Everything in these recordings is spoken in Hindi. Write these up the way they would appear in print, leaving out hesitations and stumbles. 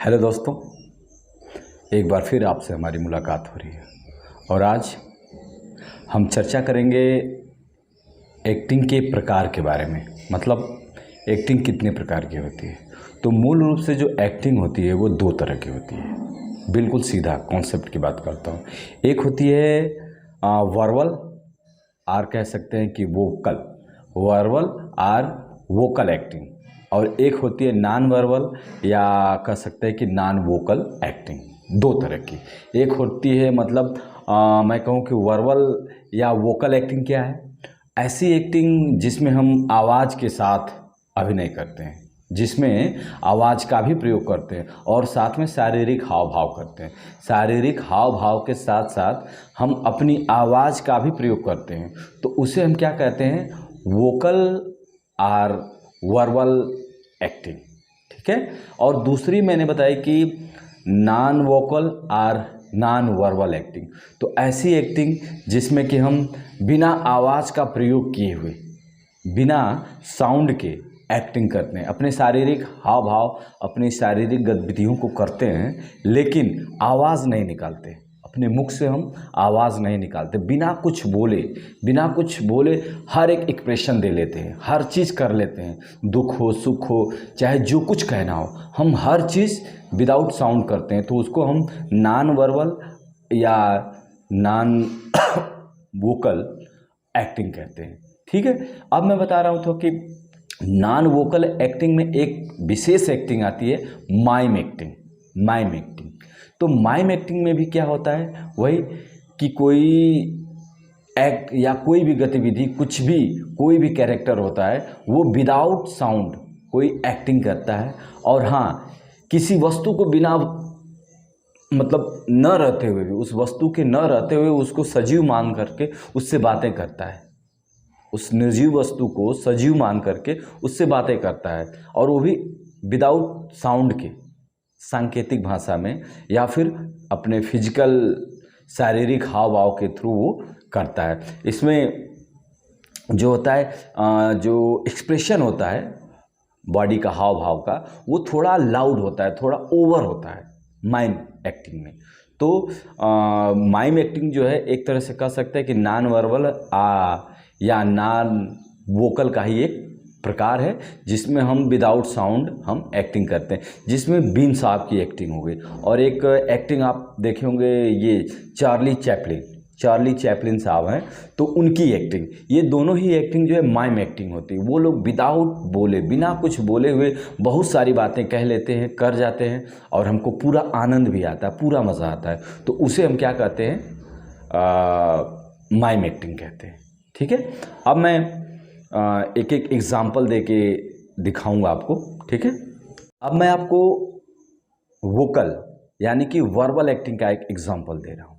हेलो दोस्तों, एक बार फिर आपसे हमारी मुलाकात हो रही है और आज हम चर्चा करेंगे एक्टिंग के प्रकार के बारे में। मतलब एक्टिंग कितने प्रकार की होती है। तो मूल रूप से जो एक्टिंग होती है वो दो तरह की होती है। बिल्कुल सीधा कॉन्सेप्ट की बात करता हूँ। एक होती है वर्बल, और कह सकते हैं कि वर्बल और वोकल एक्टिंग, और एक होती है नॉन वर्बल या कह सकते हैं कि नॉन वोकल एक्टिंग। दो तरह की। एक होती है मतलब मैं कहूँ कि वर्बल या वोकल एक्टिंग क्या है, ऐसी एक्टिंग जिसमें हम आवाज़ के साथ अभिनय करते हैं, जिसमें आवाज़ का भी प्रयोग करते हैं और साथ में शारीरिक हाव भाव करते हैं। शारीरिक हाव भाव के साथ साथ हम अपनी आवाज़ का भी प्रयोग करते हैं, तो उसे हम क्या कहते हैं, वोकल और वर्बल एक्टिंग। ठीक है। और दूसरी मैंने बताई कि नॉन वोकल और नॉन वर्बल एक्टिंग। तो ऐसी एक्टिंग जिसमें कि हम बिना आवाज़ का प्रयोग किए हुए, बिना साउंड के एक्टिंग करते हैं, अपने शारीरिक हाव भाव, अपनी शारीरिक गतिविधियों को करते हैं, लेकिन आवाज़ नहीं निकालते। अपने मुख से हम आवाज़ नहीं निकालते, बिना कुछ बोले हर एक एक्सप्रेशन दे लेते हैं, हर चीज़ कर लेते हैं। दुख हो, सुख हो, चाहे जो कुछ कहना हो, हम हर चीज़ विदाउट साउंड करते हैं। तो उसको हम नॉन वर्बल या नॉन वोकल एक्टिंग कहते हैं। ठीक है। अब मैं बता रहा हूँ तो कि नॉन वोकल एक्टिंग में एक विशेष एक्टिंग आती है, माइम एक्टिंग। तो माइम एक्टिंग में भी क्या होता है, वही कि कोई एक्ट या कोई भी गतिविधि, कुछ भी, कोई भी कैरेक्टर होता है, वो विदाउट साउंड कोई एक्टिंग करता है। और हाँ, किसी वस्तु को बिना मतलब न रहते हुए भी, उस वस्तु के न रहते हुए उसको सजीव मान करके उससे बातें करता है। उस निर्जीव वस्तु को सजीव मान करके उससे बातें करता है, और वो भी विदाउट साउंड के, सांकेतिक भाषा में या फिर अपने फिजिकल शारीरिक हाव भाव के थ्रू वो करता है। इसमें जो होता है, जो एक्सप्रेशन होता है बॉडी का, हाव भाव का, वो थोड़ा लाउड होता है, थोड़ा ओवर होता है माइम एक्टिंग में। तो माइम एक्टिंग जो है, एक तरह से कह सकते हैं कि नॉन वर्बल या नॉन वोकल का ही एक प्रकार है, जिसमें हम विदाउट साउंड हम एक्टिंग करते हैं, जिसमें बीन साहब की एक्टिंग हो गई। और एक एक्टिंग आप देखे होंगे, ये चार्ली चैपलिन साहब हैं, तो उनकी एक्टिंग, ये दोनों ही एक्टिंग जो है माइम एक्टिंग होती है। वो लोग विदाउट बोले, बिना कुछ बोले हुए बहुत सारी बातें कह लेते हैं, कर जाते हैं, और हमको पूरा आनंद भी आता है, पूरा मज़ा आता है। तो उसे हम क्या कहते हैं, माइम एक्टिंग कहते हैं। ठीक है। अब मैं एक एक एग्जाम्पल दे के दिखाऊंगा आपको। ठीक है। अब मैं आपको वोकल यानी कि वर्बल एक्टिंग का एक एग्जाम्पल दे रहा हूँ,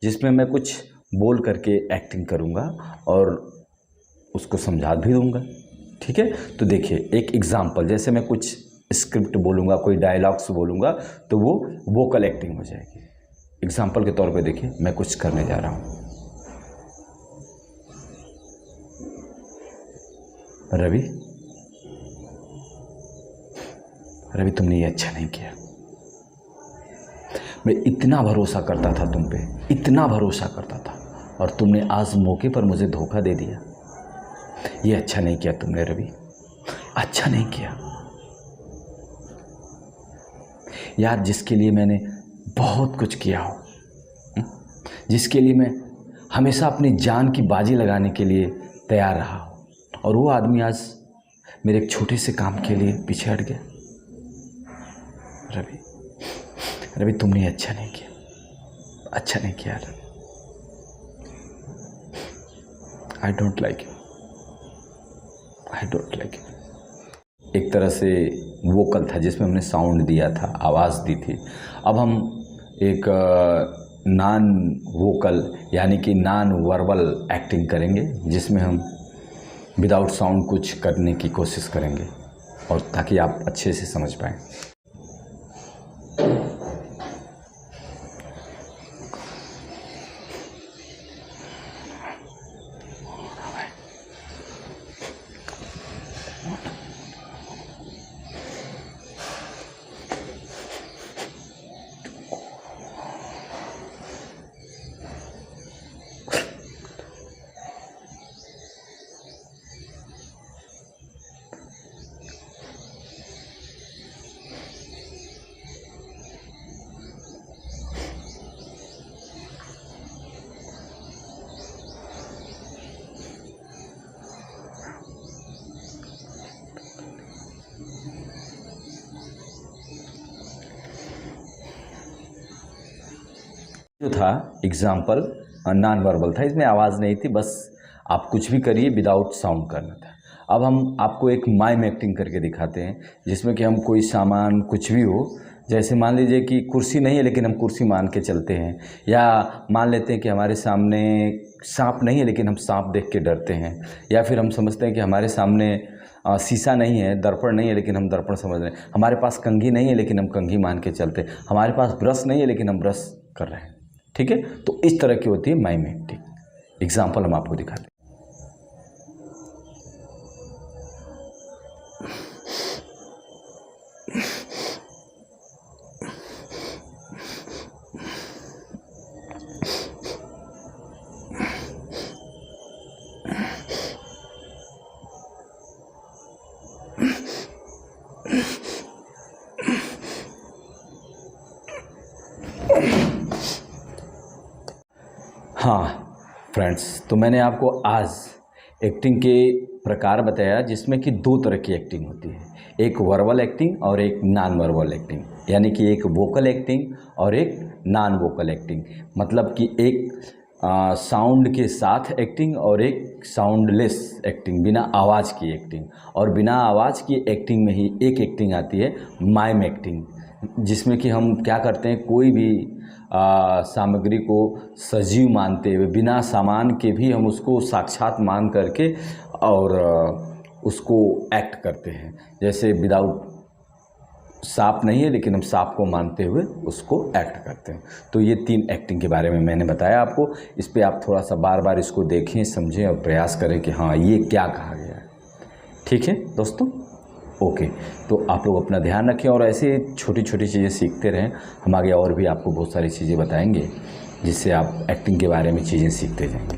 जिसमें मैं कुछ बोल करके एक्टिंग करूँगा और उसको समझा भी दूँगा। ठीक है। तो देखिए एक एग्जाम्पल, जैसे मैं कुछ स्क्रिप्ट बोलूँगा, कोई डायलॉग्स बोलूँगा, तो वो वोकल एक्टिंग हो जाएगी। एग्जाम्पल के तौर पे देखिए मैं कुछ करने जा रहा हूँ। रवि, तुमने ये अच्छा नहीं किया। मैं इतना भरोसा करता था तुम पे, इतना भरोसा करता था, और तुमने आज मौके पर मुझे धोखा दे दिया। ये अच्छा नहीं किया तुमने रवि, अच्छा नहीं किया यार। जिसके लिए मैंने बहुत कुछ किया हो, जिसके लिए मैं हमेशा अपनी जान की बाजी लगाने के लिए तैयार रहा हो, और वो आदमी आज मेरे एक छोटे से काम के लिए पीछे हट गया। रवि, तुमने अच्छा नहीं किया, अच्छा नहीं किया Ravi. I don't like you. एक तरह से वोकल था, जिसमें हमने साउंड दिया था, आवाज़ दी थी। अब हम एक नॉन वोकल यानी कि नॉन वर्बल एक्टिंग करेंगे, जिसमें हम विदाउट साउंड कुछ करने की कोशिश करेंगे, और ताकि आप अच्छे से समझ पाएँ। जो था एग्जाम्पल नॉन वर्बल था, इसमें आवाज़ नहीं थी, बस आप कुछ भी करिए विदाउट साउंड करना था। अब हम आपको एक माइम एक्टिंग करके दिखाते हैं, जिसमें कि हम कोई सामान कुछ भी हो, जैसे मान लीजिए कि कुर्सी नहीं है लेकिन हम कुर्सी मान के चलते हैं, या मान लेते हैं कि हमारे सामने सांप नहीं है लेकिन हम सांप देख के डरते हैं, या फिर हम समझते हैं कि हमारे सामने शीशा नहीं है, दर्पण नहीं है लेकिन हम दर्पण समझ रहे हैं, हमारे पास कंघी नहीं है लेकिन हम कंघी मान के चलते हैं, हमारे पास ब्रश नहीं है लेकिन हम ब्रश कर रहे हैं। ठीक है, तो इस तरह की होती है माइम एक्टिंग। एग्जाम्पल हम आपको दिखाते हैं। हाँ फ्रेंड्स, तो मैंने आपको आज एक्टिंग के प्रकार बताया, जिसमें कि दो तरह की एक्टिंग होती है, एक वर्बल एक्टिंग और एक नॉन वर्बल एक्टिंग, यानी कि एक वोकल एक्टिंग और एक नॉन वोकल एक्टिंग। मतलब कि एक साउंड के साथ एक्टिंग और एक साउंडलेस एक्टिंग, बिना आवाज़ की एक्टिंग। और बिना आवाज़ की एक्टिंग में ही एक एक्टिंग आती है माइम एक्टिंग, जिसमें कि हम क्या करते हैं, कोई भी सामग्री को सजीव मानते हुए, बिना सामान के भी हम उसको साक्षात मान करके और उसको एक्ट करते हैं। जैसे विदाउट सांप नहीं है लेकिन हम सांप को मानते हुए उसको एक्ट करते हैं। तो ये 3 एक्टिंग के बारे में मैंने बताया आपको। इस पे आप थोड़ा सा बार बार इसको देखें, समझें और प्रयास करें कि हाँ ये क्या कहा गया है। ठीक है दोस्तों, ओके। तो आप लोग अपना ध्यान रखें और ऐसे छोटी छोटी चीज़ें सीखते रहें। हम आगे और भी आपको बहुत सारी चीज़ें बताएंगे जिससे आप एक्टिंग के बारे में चीज़ें सीखते जाएंगे।